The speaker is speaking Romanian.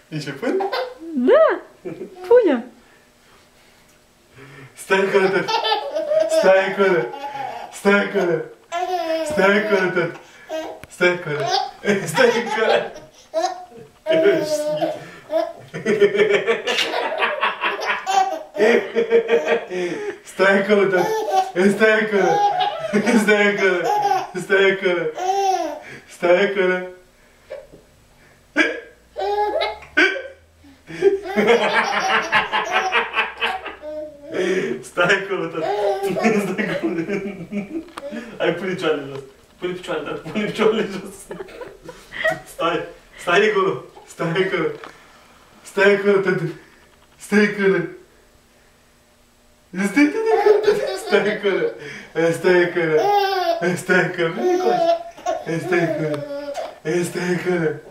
Începând? Da, pune. Stai acolo, tot. Stai acolo. Stai acolo. Stai acolo, tot. Stai acolo. Stai acolo. Stai acolo, tot. Stai acolo. Stai acolo. Stai acolo. Stai acolo. Stai acolo, tot. Stai acolo. Hai, pune picioarele jos. Pune picioarele, dar pune picioarele jos. Stai. Stai acolo. Stai acolo. Stai acolo, tot. Stai acolo. Stai acolo. Stai acolo. Stai acolo. Stai acolo. Stai acolo. Stai acolo.